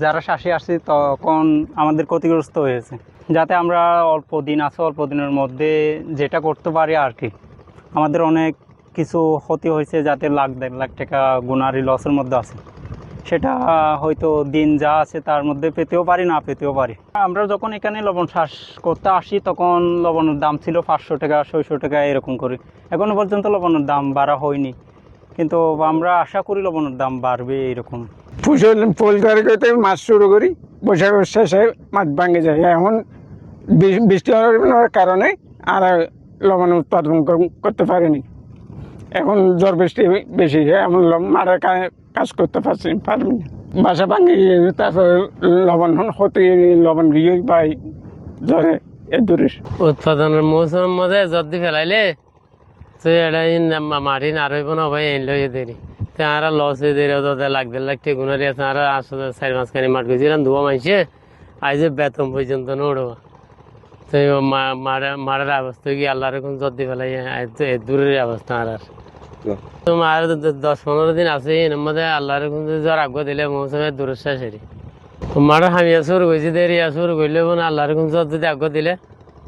যারা চাষি আসছি তখন আমাদের ক্ষতিগ্রস্ত হয়েছে, যাতে আমরা অল্প দিন আছে, অল্প দিনের মধ্যে যেটা করতে পারি আর কি। আমাদের অনেক কিছু ক্ষতি হয়েছে, যাতে লাখ 1.5 লাখ টাকা গুনারি লসের মধ্যে আছে। সেটা হয়তো দিন যা আছে তার মধ্যে পেতেও পারি, না পেতেও পারি। আমরা যখন এখানে লবণ চাষ করতে আসি তখন লবণের দাম ছিল 500 টাকা 600 টাকা এরকম করে। এখনও পর্যন্ত লবণের দাম বাড়া হয়নি, কিন্তু আমরা আশা করি লবণের দাম বাড়বে এরকম। ফুল তারিখে মাছ শুরু করি, বৈশাখের শেষে মাছ ভাঙে যায়। এখন বৃষ্টি হওয়ার কারণে আর লবণ উৎপাদন করতে পারিনি। এখন ঝড় বৃষ্টি বেশি, এমন মাঠের কাজ করতে পারবি না। বাসা ভাঙে গিয়ে তারপর লবণ হতে লবণ গিয়ে পাই ঝড়ে এ দূরে। উৎপাদনের মৌসুমের মধ্যে যদি ফেলাইলে তো এটা মাটি না রইব না ভাই, এন লইয়ে দেরি তো আর লস হয়ে দেরি হতো। লাখ 1.5 লাখ টাকা গুণারি আছে, আর আসলে 4-5 মাঠ গেছিলাম ধোয়া মাইছে আজ বেতন পর্যন্ত নড়বা। তো মাঠের অবস্থা কি আল্লাহর এখন যদি ফেলাই তো এ দূরের অবস্থা। আর তোমার 10-15 দিন আছে, এর মধ্যে আল্লাহর এখন জ্বর আগ্য দিলে মৌসুমের দূরের শেষেরই মাঠের হামিয়া শুরু করছি, দেরি শুরু করলে আল্লাহর এখন জ্বর যদি আগ্য দিলে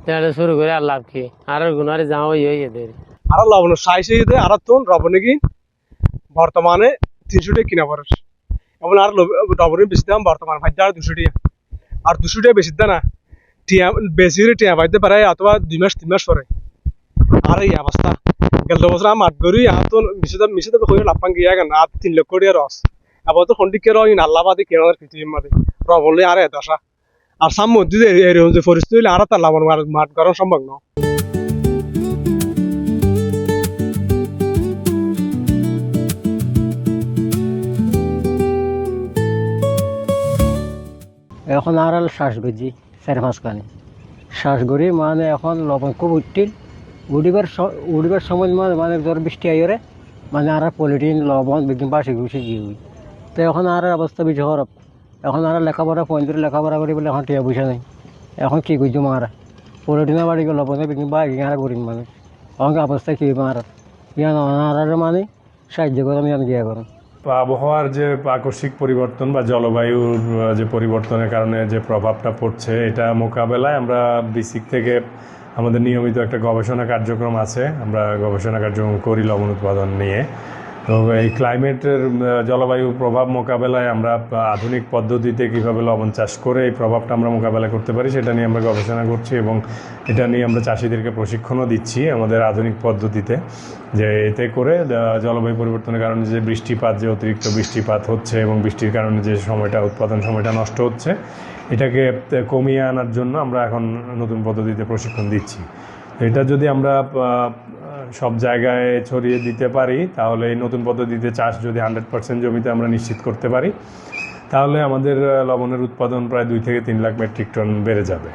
তাহলে শুরু করে আর লাভ কি, আর গুণারি যাওয়া ইয়ে দেরি। আর লবণ সাইজ আর তুন রবণে কি বর্তমানে 300 টাকা কিনা পড়ে। এবং আর রবণের বেশি দাম বর্তমানে ভাই আর 200 টাকা, আর 200 টাকা বেশি দাম না টিয়া বেশি টিয়া পাইতে পারে অথবা 2 মাস 3 মাস পরে। আর এই অবস্থা গেল বছর মাঠ গড়ি আতুন মিশে হয়ে লাপান গিয়া গান আর 3 লক্ষ টাকা রস। আবার তো খন্ডিকে রই আল্লাহবাদী কেনার পৃথিবীর মাঝে রবলে আর দশা আর সাম মধ্যে যে পরিস্থিতি হইলে আর তার লবণ মাঠ গড়া সম্ভব না। এখন আর শ্বাস গজি 4-5 কানে শ্বাস গড়ি মানে এখন লবণ খুব উঠিবার সময় মানে জ্বর বৃষ্টি আইরে মানে আর পলিথিন লবণ বিঘিন বাসি ঘুষি গিয়ে হই। তো এখন আর অবস্থা বেশি খারাপ। এখন আর লেখাপড়া পয়েন্টের লেখাপড়া করি বলে এখন টিয়া পয়সা নেই। এখন কী করছি মারা পলিথিনে বাড়ি গেল লবণে বিঘিন বাড়ি আর করিম মানুষ। এখন অবস্থা কী মারা ইয়ান আর মানে সাহায্য করে আমি গিয়া করুন। আবহাওয়ার যে আকস্মিক পরিবর্তন বা জলবায়ুর যে পরিবর্তনের কারণে যে প্রভাবটা পড়ছে, এটা মোকাবেলায় আমরা বিসিক থেকে আমাদের নিয়মিত একটা গবেষণা কার্যক্রম আছে। আমরা গবেষণা কার্যক্রম করি লবণ উৎপাদন নিয়ে। তো এই ক্লাইমেটের জলবায়ু প্রভাব মোকাবেলায় আমরা আধুনিক পদ্ধতিতে কীভাবে লবণ চাষ করে এই প্রভাবটা আমরা মোকাবেলা করতে পারি সেটা নিয়ে আমরা গবেষণা করছি, এবং এটা নিয়ে আমরা চাষিদেরকে প্রশিক্ষণও দিচ্ছি আমাদের আধুনিক পদ্ধতিতে, যে এতে করে জলবায়ু পরিবর্তনের কারণে যে বৃষ্টিপাত, যে অতিরিক্ত বৃষ্টিপাত হচ্ছে এবং বৃষ্টির কারণে যে সময়টা উৎপাদন সময়টা নষ্ট হচ্ছে, এটাকে কমিয়ে আনার জন্য আমরা এখন নতুন পদ্ধতিতে প্রশিক্ষণ দিচ্ছি। এটা যদি আমরা সব জায়গায় ছড়িয়ে দিতে পারি, তাহলে এই নতুন পদ্ধতিতে চাষ যদি 100% জমিতে আমরা নিশ্চিত করতে পারি, তাহলে আমাদের লবণের উৎপাদন প্রায় 2 থেকে 3 লাখ মেট্রিক টন বেড়ে যাবে।